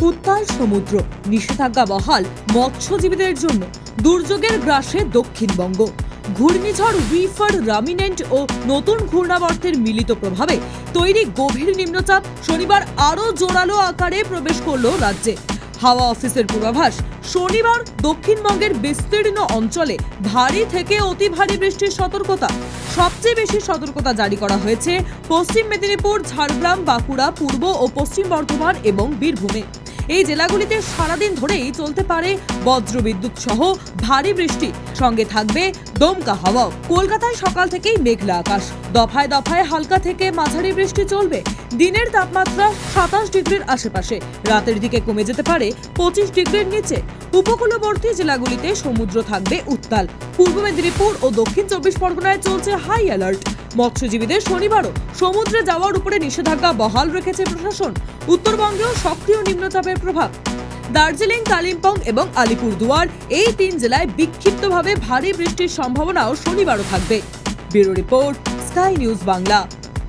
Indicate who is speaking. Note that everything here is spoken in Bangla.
Speaker 1: উত্তাল সমুদ্র, নিষেধাজ্ঞা বহাল মৎস্যজীবীদের জন্য। দুর্যোগের গ্রাসে দক্ষিণবঙ্গ। ঘূর্ণিঝড় উইফার, রামিনেন্ট ও নতুন ঘূর্ণাবর্তের মিলিত প্রভাবে তৈরি গভীর নিম্নচাপ শনিবার আরও জোরালো আকারে প্রবেশ করলো রাজ্যে। হাওয়া অফিসের পূর্বাভাস, শনিবার দক্ষিণবঙ্গের বিস্তীর্ণ অঞ্চলে ভারী থেকে অতি ভারী বৃষ্টির সতর্কতা। সবচেয়ে বেশি সতর্কতা জারি করা হয়েছে পশ্চিম মেদিনীপুর, ঝাড়গ্রাম, বাঁকুড়া, পূর্ব ও পশ্চিম বর্ধমান এবং বীরভূমে। এই জেলাগুলিতে সারাদিন ধরেই চলতে পারে বজ্রবিদ্যুৎ সহ ভারী বৃষ্টি, সঙ্গে থাকবে দমকা হাওয়া। কলকাতায় সকাল থেকেই মেঘলা আকাশ, দফায় দফায় হালকা থেকে মাঝারি বৃষ্টি চলবে। দিনের তাপমাত্রা 27 ডিগ্রির আশেপাশে, রাতের দিকে কমে যেতে পারে 25 ডিগ্রির নিচে। উপকূলবর্তী জেলাগুলিতে সমুদ্র থাকবে উত্তাল। পূর্ব মেদিনীপুর ও দক্ষিণ 24 পরগনায় চলছে হাই অ্যালার্ট। মৎস্যজীবীদের শনিবারও সমুদ্রে যাওয়ার উপরে নিষেধাজ্ঞা বহাল রেখেছে প্রশাসন। উত্তরবঙ্গেও সক্রিয় নিম্নচাপের প্রভাব। দার্জিলিং, কালিম্পং এবং আলিপুরদুয়ার এই 3 জেলায় বিক্ষিপ্তভাবে ভারী বৃষ্টির সম্ভাবনাও শনিবারও থাকবে। Bureau report, sky news Bangla.